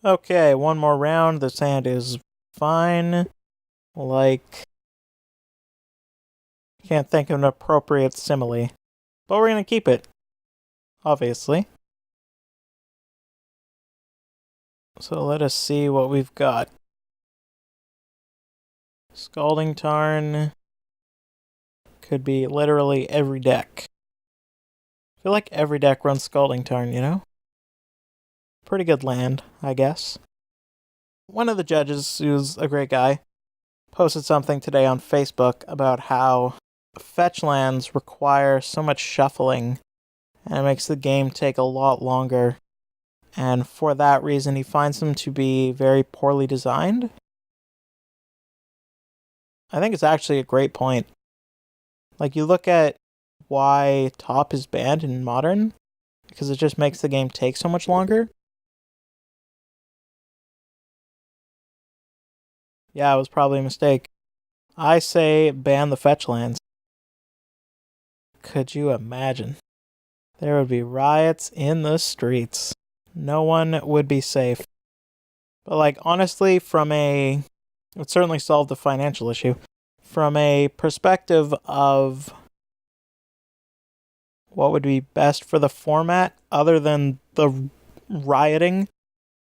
Okay, one more round. This hand is fine. Can't think of an appropriate simile. But we're gonna keep it, obviously. So let us see what we've got. Scalding Tarn could be literally every deck. I feel like every deck runs Scalding Tarn, you know? Pretty good land, I guess. One of the judges, who's a great guy, posted something today on Facebook about how fetch lands require so much shuffling and it makes the game take a lot longer. And for that reason, he finds them to be very poorly designed. I think it's actually a great point. Like, you look at why top is banned in Modern, because it just makes the game take so much longer. Yeah, it was probably a mistake. I say ban the fetch lands. Could you imagine? There would be riots in the streets. No one would be safe. But, like, honestly, it would certainly solve the financial issue. From a perspective of what would be best for the format, other than the rioting,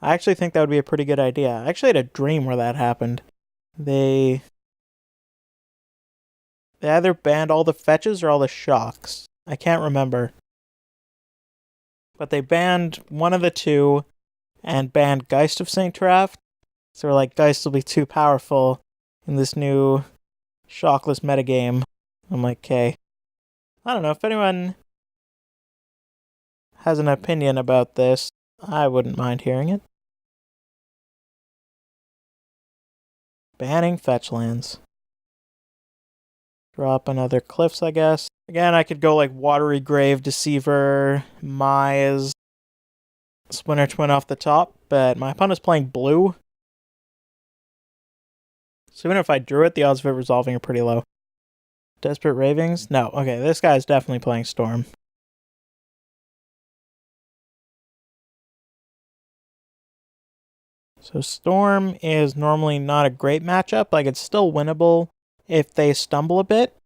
I actually think that would be a pretty good idea. I actually had a dream where that happened. They either banned all the fetches or all the shocks. I can't remember. But they banned one of the two and banned Geist of St. Traft. So we're like, Geist will be too powerful in this new shockless metagame. I'm like, okay. I don't know, if anyone has an opinion about this, I wouldn't mind hearing it. Banning fetch lands. Drop another Cliffs, I guess. Again, I could go like Watery Grave, Deceiver, Mize, Splinter Twin off the top, but my opponent's playing blue. So even if I drew it, the odds of it resolving are pretty low. Desperate Ravings? No. Okay, this guy's definitely playing Storm. So Storm is normally not a great matchup. Like, it's still winnable if they stumble a bit.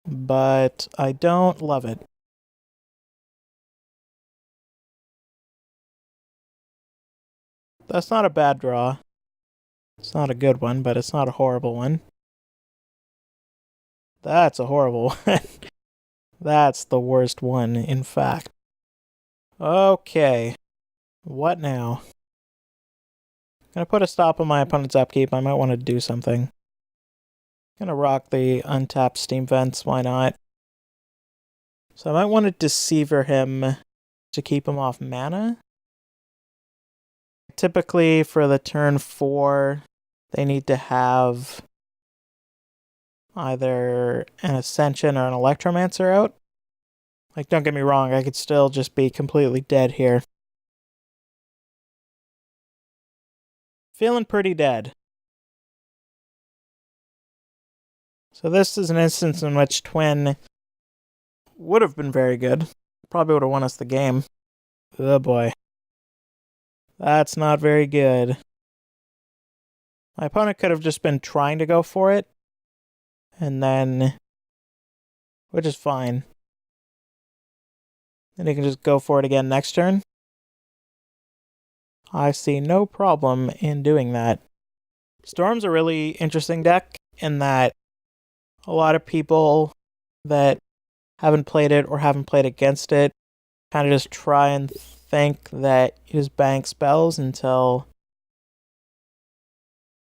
But I don't love it. That's not a bad draw. It's not a good one, but it's not a horrible one. That's a horrible one. That's the worst one, in fact. Okay. What now? Gonna put a stop on my opponent's upkeep. I might want to do something. Gonna rock the untapped Steam Vents. Why not? So I might want to Deceiver him to keep him off mana. Typically, for the turn 4, they need to have either an Ascension or an Electromancer out. Like, don't get me wrong, I could still just be completely dead here. Feeling pretty dead. So this is an instance in which Twin would have been very good. Probably would have won us the game. Oh boy. That's not very good. My opponent could have just been trying to go for it. And then... which is fine. Then he can just go for it again next turn. I see no problem in doing that. Storm's a really interesting deck in that a lot of people that haven't played it or haven't played against it kind of just try and think that you just bank spells until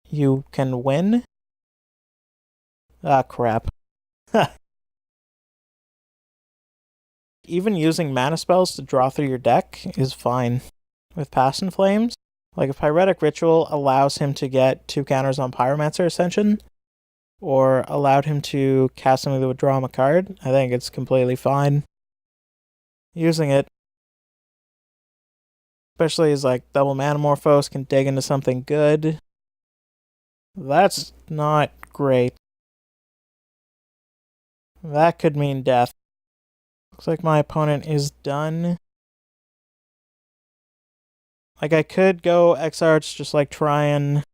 you can win. Ah, crap. Even using mana spells to draw through your deck is fine with Past in Flames. Like, if Pyretic Ritual allows him to get 2 counters on Pyromancer Ascension, or allowed him to cast something that would draw him a card, I think it's completely fine using it. Especially as, like, double Manamorphose can dig into something good. That's not great. That could mean death. Looks like my opponent is done. Like, I could go X-Arts, just, like, try and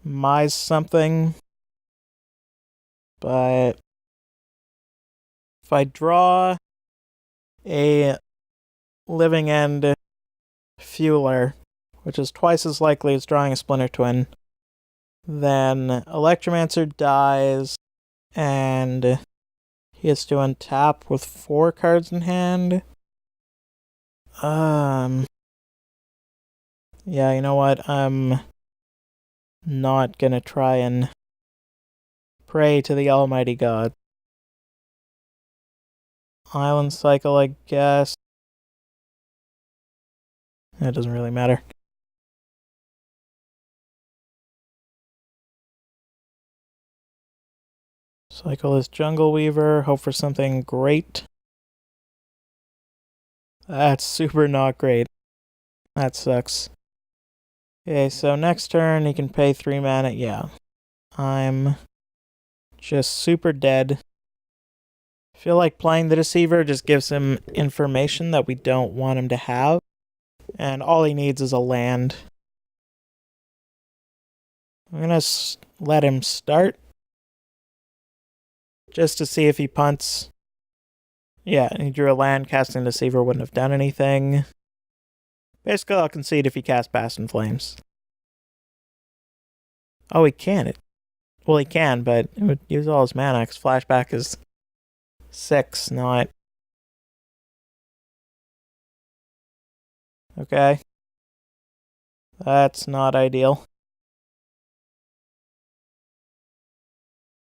mise something. But if I draw a Living End Fueler, which is twice as likely as drawing a Splinter Twin, then Electromancer dies, and he has to untap with 4 cards in hand. Yeah, you know what? I'm not gonna try and pray to the Almighty God. Island Cycle, I guess. It doesn't really matter. Cycle is Jungle Weaver. Hope for something great. That's super not great. That sucks. Okay, so next turn he can pay 3 mana. Yeah. I'm just super dead. I feel like playing the Deceiver just gives him information that we don't want him to have. And all he needs is a land. I'm gonna let him start. Just to see if he punts. Yeah, he drew a land. Casting Deceiver wouldn't have done anything. Basically, I'll concede if he casts Past in Flames. Oh, he can. Well, he can, but it would use all his mana, because Flashback is 6, not... Okay. That's not ideal.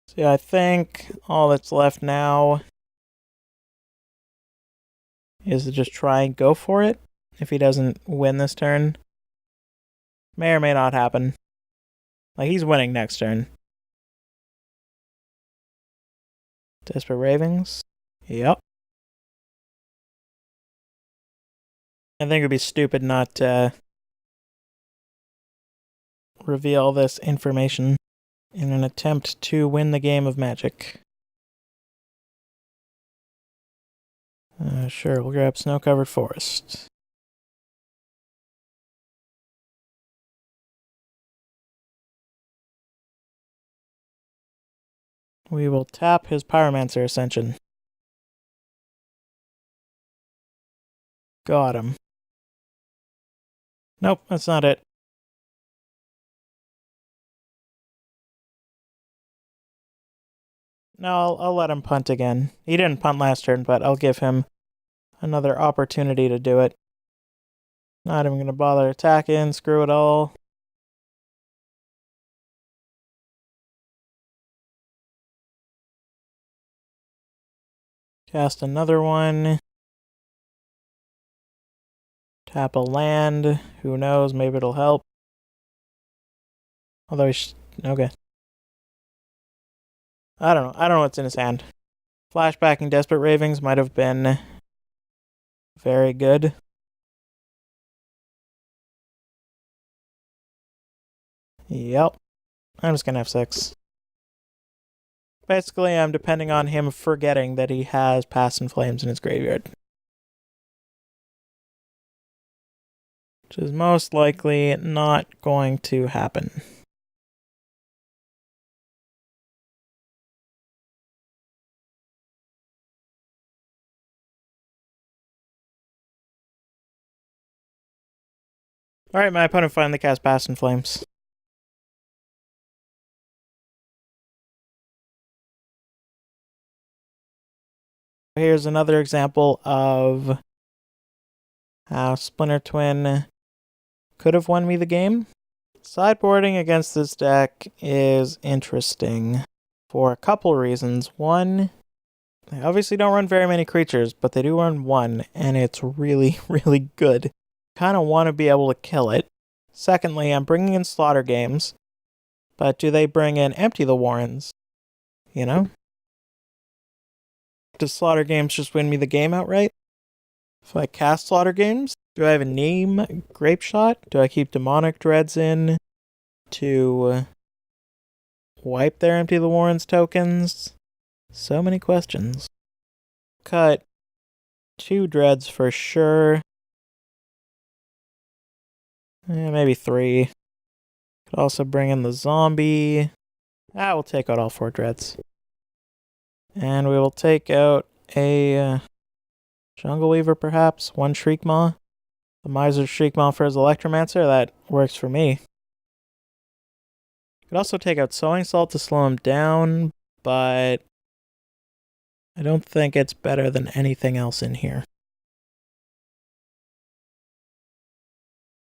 See, I think all that's left now is to just try and go for it. If he doesn't win this turn. May or may not happen. Like, he's winning next turn. Desperate Ravings. Yep. I think it would be stupid not to reveal this information in an attempt to win the game of Magic. Sure, we'll grab Snow-Covered Forest. We will tap his Pyromancer Ascension. Got him. Nope, that's not it. No, I'll let him punt again. He didn't punt last turn, but I'll give him another opportunity to do it. Not even gonna bother attacking, screw it all. Cast another one. Tap a land. Who knows, maybe it'll help. Although okay. I don't know what's in his hand. Flashbacking Desperate Ravings might have been very good. Yep. I'm just gonna have 6. Basically, I'm depending on him forgetting that he has Past in Flames in his graveyard. Which is most likely not going to happen. Alright, my opponent finally cast Past in Flames. Here's another example of how Splinter Twin could have won me the game. Sideboarding against this deck is interesting for a couple reasons. One, they obviously don't run very many creatures, but they do run one, and it's really, really good. Kind of want to be able to kill it. Secondly, I'm bringing in Slaughter Games, but do they bring in Empty the Warrens? You know? Does Slaughter Games just win me the game outright? If I cast Slaughter Games, do I have a name Grape Shot? Do I keep Demonic Dreads in to wipe their Empty the Warrens tokens? So many questions. Cut 2 Dreads for sure. Maybe 3. Could also bring in the zombie. We'll take out all 4 dreads. And we will take out a Jungle Weaver, perhaps. 1 Shriekmaw. The Miser Shriekmaw for his Electromancer. That works for me. Could also take out Sowing Salt to slow him down, but I don't think it's better than anything else in here.